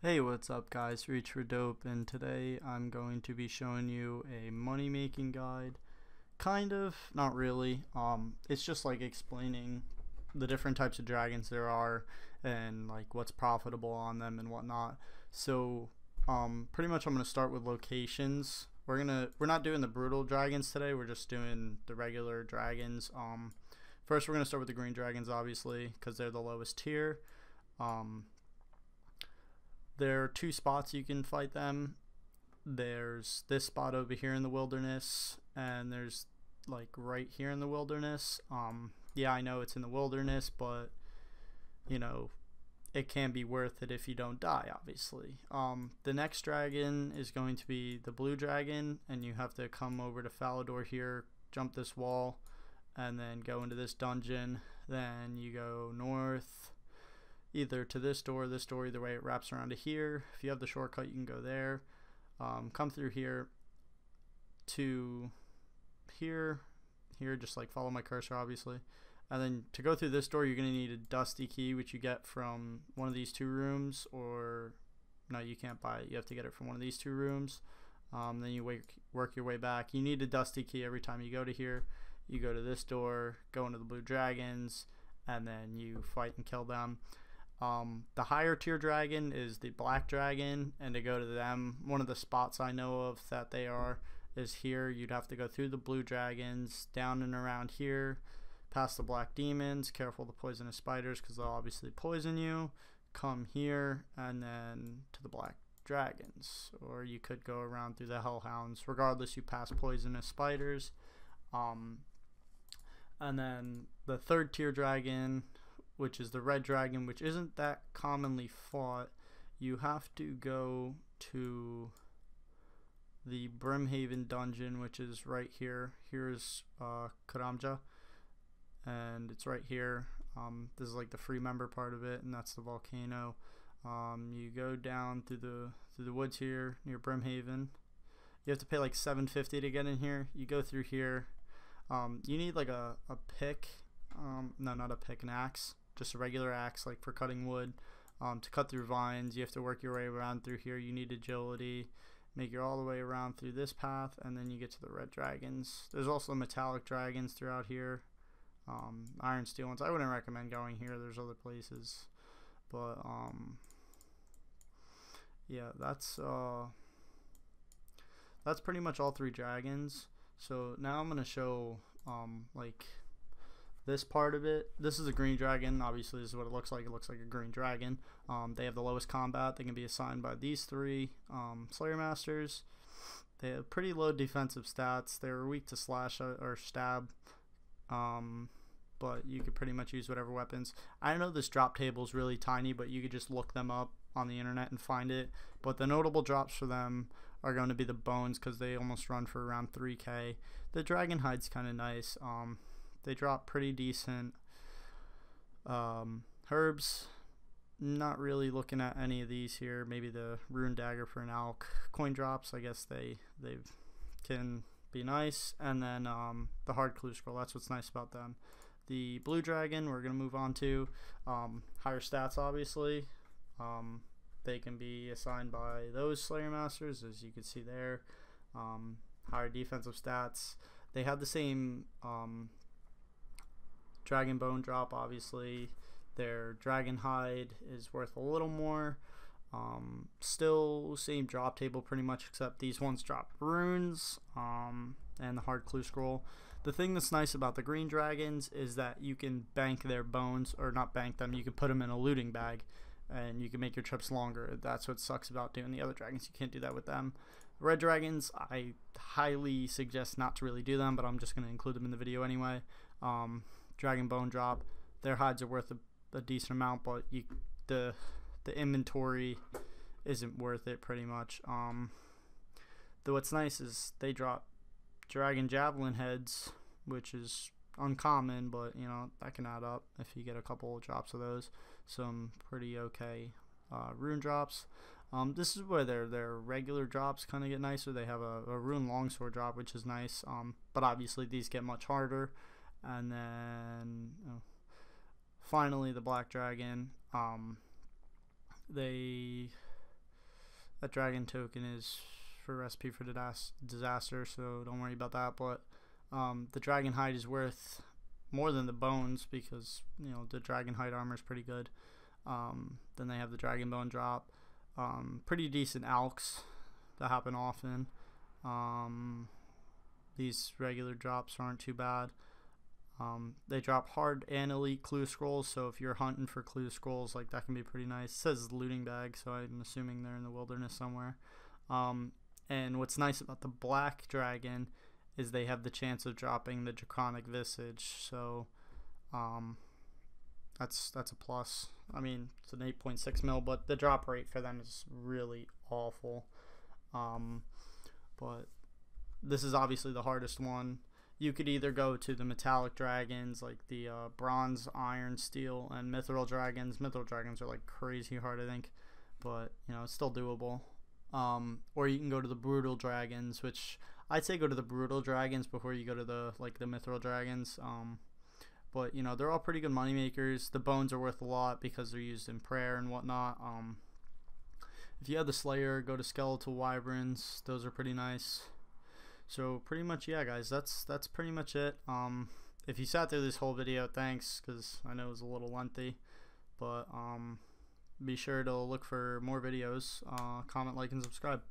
Hey, what's up guys, Reach for Dope, and today I'm going to be showing you a money making guide. Kind of, not really. It's just like explaining the different types of dragons there are and like what's profitable on them and whatnot. So pretty much I'm gonna start with locations. We're not doing the brutal dragons today, we're just doing the regular dragons. First we're gonna start with the green dragons, obviously, because they're the lowest tier. There are two spots you can fight them. There's this spot over here in the wilderness, and there's like right here in the wilderness. Yeah, I know it's in the wilderness, but you know, it can be worth it if you don't die, obviously. The next dragon is going to be the blue dragon, and you have to come over to Falador here, jump this wall, and then go into this dungeon. Then you go north, either to this door, either way it wraps around to here. If you have the shortcut, you can go there. Come through here to here, just like follow my cursor, obviously. And then to go through this door, you're going to need a dusty key, which you get from one of these two rooms, or no, you can't buy it. You have to get it from one of these two rooms. Then you work your way back. You need a dusty key every time you go to here. You go to this door, go into the blue dragons, and then you fight and kill them. The higher tier dragon is the black dragon, and to go to them, one of the spots I know of that they are is here. You'd have to go through the blue dragons, down and around here, past the black demons. Careful the poisonous spiders because they'll obviously poison you. Come here and then to the black dragons, or you could go around through the hellhounds. Regardless, you pass poisonous spiders. And then the third tier dragon, which is the red dragon, which isn't that commonly fought. You have to go to the Brimhaven dungeon, which is right here. Here's Karamja, and it's right here. This is like the free member part of it, and that's the volcano. You go down through the woods here near Brimhaven. You have to pay like $7.50 to get in here. You go through here. You need like a pick. No, not a pick, an axe. Just a regular axe, like for cutting wood. To cut through vines, you have to work your way around through here. You need agility. Make it all the way around through this path, and then you get to the red dragons. There's also metallic dragons throughout here. Iron steel ones. I wouldn't recommend going here. There's other places, but yeah, that's pretty much all three dragons. So now I'm gonna show like this part of it. This is a green dragon. Obviously this is what it looks like. It looks like a green dragon. They have the lowest combat. They can be assigned by these three Slayer Masters. They have pretty low defensive stats. They're weak to slash or stab, but you could pretty much use whatever weapons. I know this drop table is really tiny, but you could just look them up on the internet and find it. But the notable drops for them are going to be the bones, because they almost run for around 3k. The dragon hide's kind of nice. They drop pretty decent. Herbs, not really looking at any of these here. Maybe the rune dagger for an alk. Coin drops, I guess they can be nice. And then the hard clue scroll, that's what's nice about them. The blue dragon we're gonna move on to. Higher stats, obviously. They can be assigned by those Slayer Masters, as you can see there. Higher defensive stats. They have the same dragon bone drop, obviously. Their dragon hide is worth a little more. Still same drop table pretty much, except these ones drop runes and the hard clue scroll. The thing that's nice about the green dragons is that you can bank their bones, or not bank them, you can put them in a looting bag and you can make your trips longer. That's what sucks about doing the other dragons. You can't do that with them. Red dragons, I highly suggest not to really do them, but I'm just going to include them in the video anyway. Dragon bone drop, their hides are worth a decent amount, but the inventory isn't worth it pretty much. Though what's nice is they drop dragon javelin heads, which is uncommon, but you know, that can add up if you get a couple of drops of those. Some pretty okay rune drops. This is where their regular drops kind of get nicer. They have a rune longsword drop, which is nice, but obviously these get much harder. And then finally the black dragon. They that dragon token is for recipe for disaster, so don't worry about that. But the dragon hide is worth more than the bones, because you know the dragon hide armor is pretty good. Then they have the dragon bone drop, pretty decent alks that happen often. These regular drops aren't too bad. They drop hard and elite clue scrolls, so if you're hunting for clue scrolls, like, that can be pretty nice. It says looting bag, so I'm assuming they're in the wilderness somewhere. And what's nice about the black dragon is they have the chance of dropping the draconic visage, so that's a plus. I mean, it's an 8.6 mil, but the drop rate for them is really awful. But this is obviously the hardest one. You could either go to the metallic dragons, like the bronze, iron, steel, and mithril dragons. Mithril dragons are like crazy hard, I think, but you know, it's still doable. Or you can go to the brutal dragons, which I'd say go to the brutal dragons before you go to the mithril dragons. But you know, they're all pretty good money makers. The bones are worth a lot because they're used in prayer and whatnot. If you have the Slayer, go to skeletal wyverns. Those are pretty nice. So pretty much, yeah, guys, that's pretty much it. If you sat through this whole video, thanks, because I know it was a little lengthy. But be sure to look for more videos. Comment, like, and subscribe.